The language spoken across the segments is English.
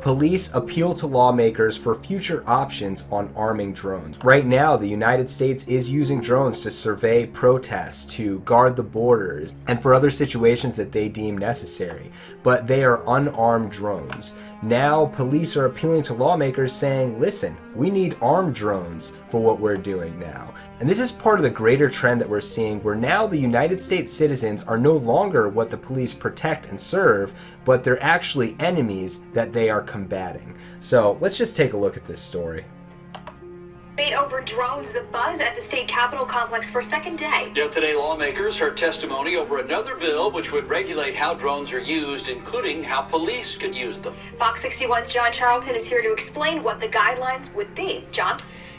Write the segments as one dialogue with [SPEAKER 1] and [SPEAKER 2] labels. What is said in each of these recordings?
[SPEAKER 1] Police appeal to lawmakers for future options on arming drones. Right now, the United States is using drones to survey protests, to guard the borders, and for other situations that they deem necessary. But they are unarmed drones. Now, police are appealing to lawmakers saying, listen, we need armed drones for what we're doing now. And this is part of the greater trend that we're seeing, where now the United States citizens are no longer what the police protect and serve, but they're actually enemies that they are combating. So let's just take a look at this story.
[SPEAKER 2] Debate over drones, the buzz at the state capitol complex for a second day.
[SPEAKER 3] Yet today, lawmakers heard testimony over another bill which would regulate how drones are used, including how police could use them.
[SPEAKER 2] Fox 61's John Charlton is here to explain what the guidelines would be. John?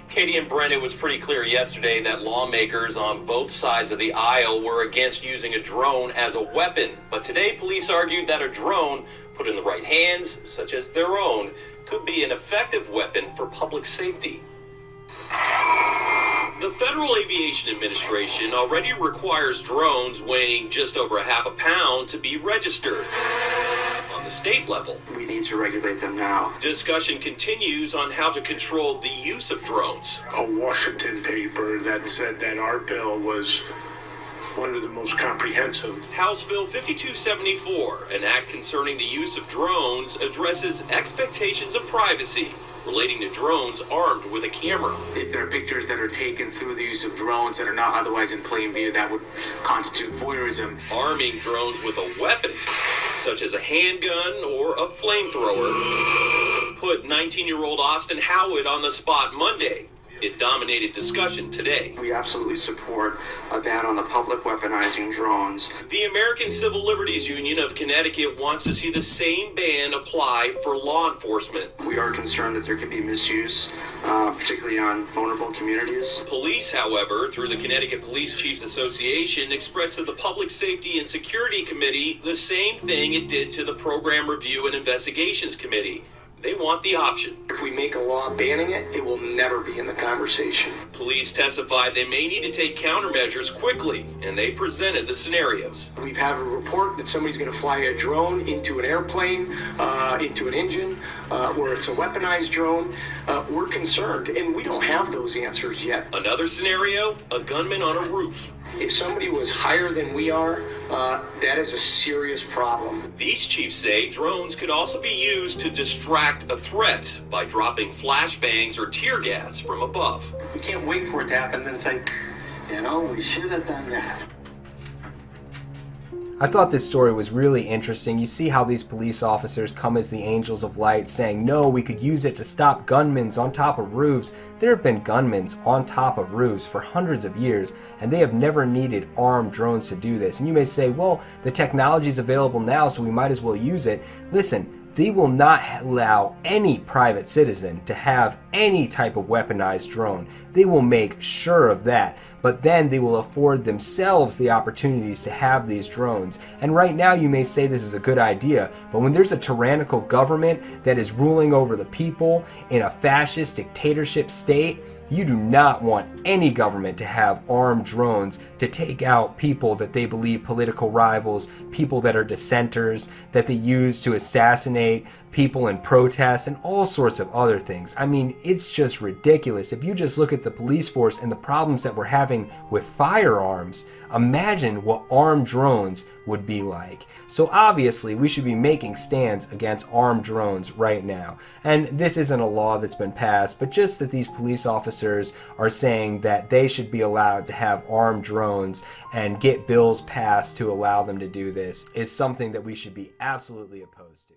[SPEAKER 4] Katie and Brent, it was pretty clear yesterday that lawmakers on both sides of the aisle were against using a drone as a weapon. But today, police argued that a drone, put in the right hands, such as their own, could be an effective weapon for public safety. The Federal Aviation Administration already requires drones weighing just over a half a pound to be registered. On the state level,
[SPEAKER 5] we need to regulate them now.
[SPEAKER 4] Discussion continues on how to control the use of drones.
[SPEAKER 6] A Washington paper that said that our bill was one of the most comprehensive.
[SPEAKER 4] House Bill 5274, an act concerning the use of drones, addresses expectations of privacy relating to drones armed with a camera.
[SPEAKER 5] If there are pictures that are taken through the use of drones that are not otherwise in plain view, that would constitute voyeurism.
[SPEAKER 4] Arming drones with a weapon, such as a handgun or a flamethrower, put 19-year-old Austin Howard on the spot Monday. It dominated discussion today.
[SPEAKER 5] We absolutely support a ban on the public weaponizing drones.
[SPEAKER 4] The American Civil Liberties Union of Connecticut wants to see the same ban apply for law enforcement.
[SPEAKER 5] We are concerned that there could be misuse, particularly on vulnerable communities.
[SPEAKER 4] Police, however, through the Connecticut Police Chiefs Association, expressed to the Public Safety and Security Committee the same thing it did to the Program Review and Investigations Committee. They want the option.
[SPEAKER 7] If we make a law banning it, it will never be in the conversation.
[SPEAKER 4] Police testified they may need to take countermeasures quickly, and they presented the scenarios.
[SPEAKER 7] We've had a report that somebody's going to fly a drone into an airplane, into an engine, where it's a weaponized drone. We're concerned, and we don't have those answers yet.
[SPEAKER 4] Another scenario, a gunman on a roof.
[SPEAKER 7] If somebody was higher than we are, that is a serious problem.
[SPEAKER 4] These chiefs say drones could also be used to distract a threat by dropping flashbangs or tear gas from above.
[SPEAKER 7] We can't wait for it to happen and then say, we should have done that.
[SPEAKER 1] I thought this story was really interesting. You see how these police officers come as the angels of light, saying, no, we could use it to stop gunmen on top of roofs. There have been gunmen on top of roofs for hundreds of years, and they have never needed armed drones to do this. And you may say, well, the technology is available now, so we might as well use it. Listen, they will not allow any private citizen to have any type of weaponized drone. They will make sure of that. But then they will afford themselves the opportunities to have these drones. And right now you may say this is a good idea, but when there's a tyrannical government that is ruling over the people in a fascist dictatorship state, you do not want any government to have armed drones to take out people that they believe political rivals, people that are dissenters, that they use to assassinate people in protests and all sorts of other things. I mean, it's just ridiculous. If you just look at the police force and the problems that we're having with firearms, imagine what armed drones would be like. So obviously we should be making stands against armed drones right now. And this isn't a law that's been passed, but just that these police officers are saying that they should be allowed to have armed drones and get bills passed to allow them to do this is something that we should be absolutely opposed to.